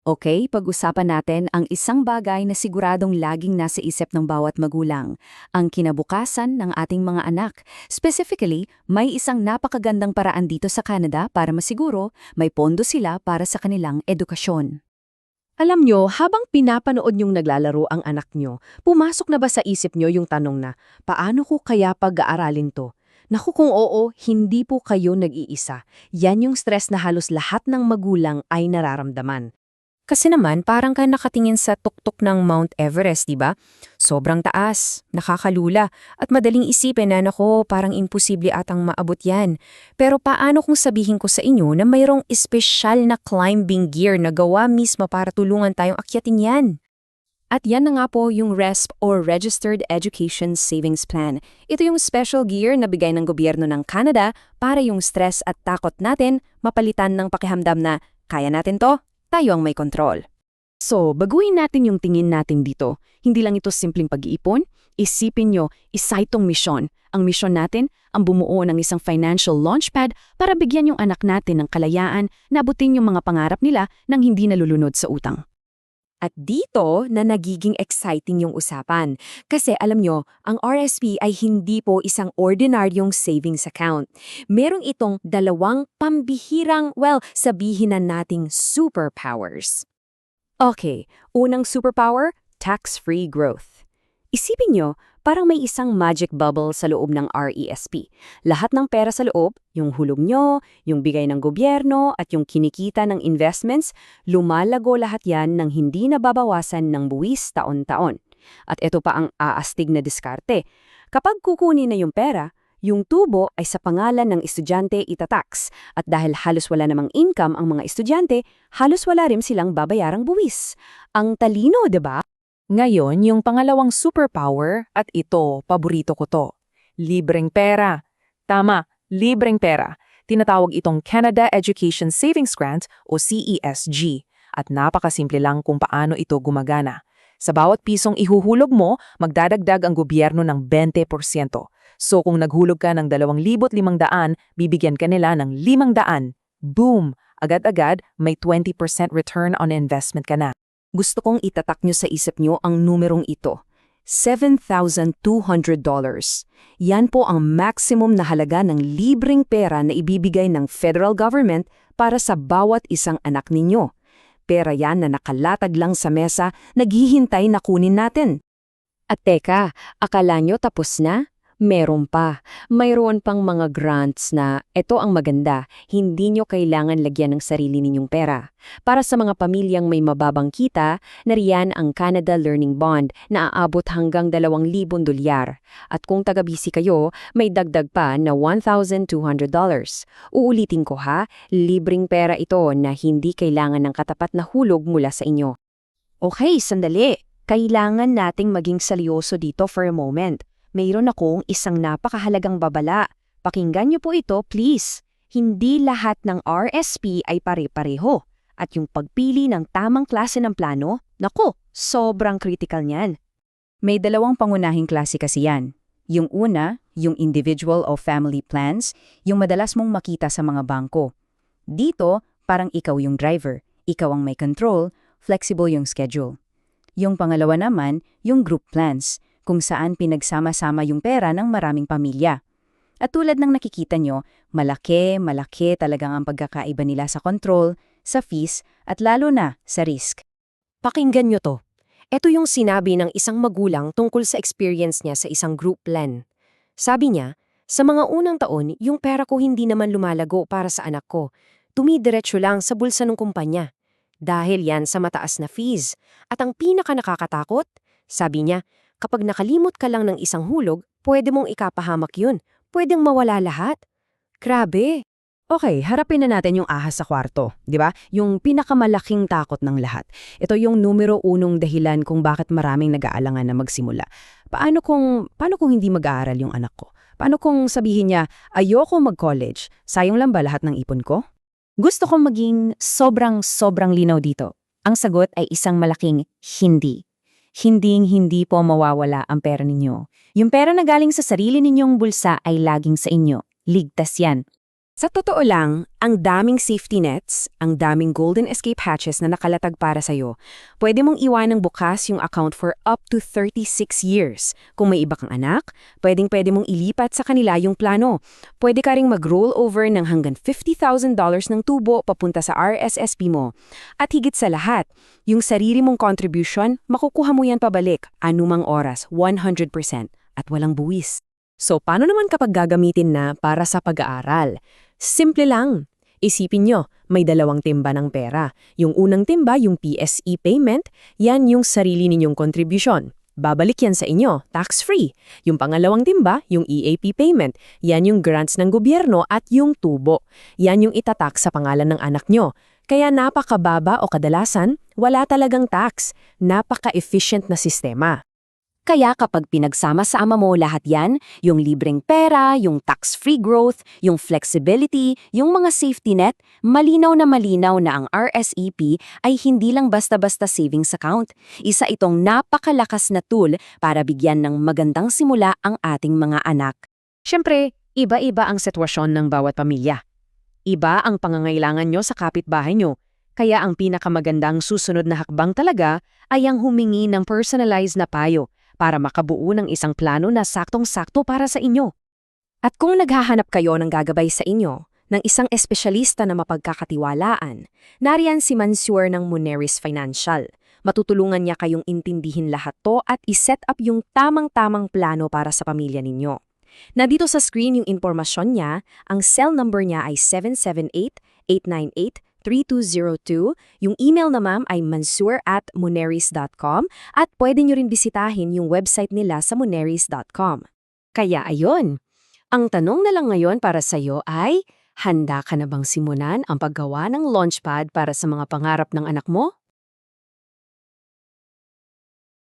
Okay, pag-usapan natin ang isang bagay na siguradong laging nasa isip ng bawat magulang, ang kinabukasan ng ating mga anak. Specifically, may isang napakagandang paraan dito sa Canada para masiguro may pondo sila para sa kanilang edukasyon. Alam nyo, habang pinapanood nyong naglalaro ang anak nyo, pumasok na ba sa isip nyo yung tanong na, paano ko kaya pag-aaralin to? Naku kung oo, hindi po kayo nag-iisa. Yan yung stress na halos lahat ng magulang ay nararamdaman. Kasi naman, parang ka nakatingin sa tuktok ng Mount Everest, di ba? Sobrang taas, nakakalula, at madaling isipin na nako, parang imposible atang maabot yan. Pero paano kung sabihin ko sa inyo na mayroong espesyal na climbing gear na gawa mismo para tulungan tayong akyatin yan? At yan na nga po yung RESP or Registered Education Savings Plan. Ito yung special gear na bigay ng gobyerno ng Canada para yung stress at takot natin mapalitan ng pakihamdam na kaya natin to, tayo ang may kontrol. So, baguhin natin yung tingin natin dito. Hindi lang ito simpleng pag-iipon. Isipin nyo, isa itong misyon. Ang misyon natin, ang bumuo ng isang financial launchpad para bigyan yung anak natin ng kalayaan na abutin yung mga pangarap nila nang hindi nalulunod sa utang. At dito na nagiging exciting yung usapan. Kasi alam nyo, ang RSP ay hindi po isang ordinaryong savings account. Merong itong dalawang pambihirang, sabihin na nating superpowers. Okay, unang superpower, tax-free growth. Isipin nyo, parang may isang magic bubble sa loob ng RESP. Lahat ng pera sa loob, yung hulog nyo, yung bigay ng gobyerno at yung kinikita ng investments, lumalago lahat yan ng hindi nababawasan ng buwis taon-taon. At ito pa ang aastig na diskarte. Kapag kukunin na yung pera, yung tubo ay sa pangalan ng estudyante itatax. At dahil halos wala namang income ang mga estudyante, halos wala rin silang babayarang buwis. Ang talino, 'di ba? Ngayon, yung pangalawang superpower, at ito, paborito ko to. Libreng pera. Tama, libreng pera. Tinatawag itong Canada Education Savings Grant o CESG. At napakasimple lang kung paano ito gumagana. Sa bawat pisong ihuhulog mo, magdadagdag ang gobyerno ng 20%. So kung naghulog ka ng 2,500, bibigyan ka nila ng 500. Boom! Agad-agad, may 20% return on investment ka na. Gusto kong itatak nyo sa isip nyo ang numerong ito. $7,200. Yan po ang maximum na halaga ng libreng pera na ibibigay ng federal government para sa bawat isang anak ninyo. Pera yan na nakalatag lang sa mesa, naghihintay na kunin natin. At teka, akala nyo tapos na? Meron pa. Mayroon pang mga grants na, ito ang maganda, hindi nyo kailangan lagyan ng sarili ninyong pera. Para sa mga pamilyang may mababang kita, nariyan ang Canada Learning Bond na aabot hanggang $2,000. At kung taga-BC kayo, may dagdag pa na $1,200. Uulitin ko ha, libreng pera ito na hindi kailangan ng katapat na hulog mula sa inyo. Okay, sandali. Kailangan nating maging seryoso dito for a moment. Mayroon akong isang napakahalagang babala. Pakinggan niyo po ito, please. Hindi lahat ng RSP ay pare-pareho. At yung pagpili ng tamang klase ng plano, naku, sobrang critical niyan. May dalawang pangunahing klase kasi yan. Yung una, yung individual o family plans, yung madalas mong makita sa mga bangko. Dito, parang ikaw yung driver, ikaw ang may control, flexible yung schedule. Yung pangalawa naman, yung group plans, kung saan pinagsama-sama yung pera ng maraming pamilya. At tulad ng nakikita nyo, malaki talagang ang pagkakaiba nila sa control, sa fees, at lalo na sa risk. Pakinggan nyo to. Ito yung sinabi ng isang magulang tungkol sa experience niya sa isang group plan. Sabi niya, sa mga unang taon, yung pera ko hindi naman lumalago para sa anak ko. Tumidiretso lang sa bulsa ng kumpanya. Dahil yan sa mataas na fees. At ang pinaka nakakatakot, sabi niya, kapag nakalimot ka lang ng isang hulog, pwede mong ikapahamak yun. Pwedeng mawala lahat. Grabe! Okay, harapin na natin yung ahas sa kwarto, di ba? Yung pinakamalaking takot ng lahat. Ito yung numero unong dahilan kung bakit maraming nag-aalangan na magsimula. Paano kung hindi mag-aaral yung anak ko? Paano kung sabihin niya, ayoko mag-college, sayang lang ba lahat ng ipon ko? Gusto kong maging sobrang linaw dito. Ang sagot ay isang malaking hindi. Hinding-hindi po mawawala ang pera ninyo. Yung pera na galing sa sarili ninyong bulsa ay laging sa inyo. Ligtas yan. Sa totoo lang, ang daming safety nets, ang daming golden escape hatches na nakalatag para sa'yo. Pwede mong iwanang bukas yung account for up to 36 years. Kung may iba kang anak, pwede mong ilipat sa kanila yung plano. Pwede ka ring mag-roll over ng hanggang $50,000 ng tubo papunta sa RSSP mo. At higit sa lahat, yung sarili mong contribution, makukuha mo yan pabalik, anumang oras, 100%, at walang buwis. So, paano naman kapag gagamitin na para sa pag-aaral? Simple lang. Isipin nyo, may dalawang timba ng pera. Yung unang timba, yung PSE payment, yan yung sarili ninyong contribution. Babalik yan sa inyo, tax-free. Yung pangalawang timba, yung EAP payment, yan yung grants ng gobyerno at yung tubo. Yan yung itatak sa pangalan ng anak nyo. Kaya napakababa o kadalasan, wala talagang tax. Napaka-efficient na sistema. Kaya kapag pinagsama-sama mo lahat yan, yung libreng pera, yung tax-free growth, yung flexibility, yung mga safety net, malinaw na ang RSEP ay hindi lang basta-basta savings account. Isa itong napakalakas na tool para bigyan ng magandang simula ang ating mga anak. Siyempre, iba-iba ang sitwasyon ng bawat pamilya. Iba ang pangangailangan nyo sa kapitbahay nyo. Kaya ang pinakamagandang susunod na hakbang talaga ay ang humingi ng personalized na payo para makabuo ng isang plano na saktong-sakto para sa inyo. At kung naghahanap kayo ng gagabay sa inyo, ng isang espesyalista na mapagkakatiwalaan, nariyan si Mansour ng Moneris Financial. Matutulungan niya kayong intindihin lahat to at iset up yung tamang-tamang plano para sa pamilya ninyo. Nandito sa screen yung impormasyon niya, ang cell number niya ay 778-898-3202, yung email na ma'am ay mansour@moneris.com at pwede nyo rin bisitahin yung website nila sa moneris.com. Kaya ayun, ang tanong na lang ngayon para sa'yo ay, handa ka na bang simulan ang paggawa ng launchpad para sa mga pangarap ng anak mo?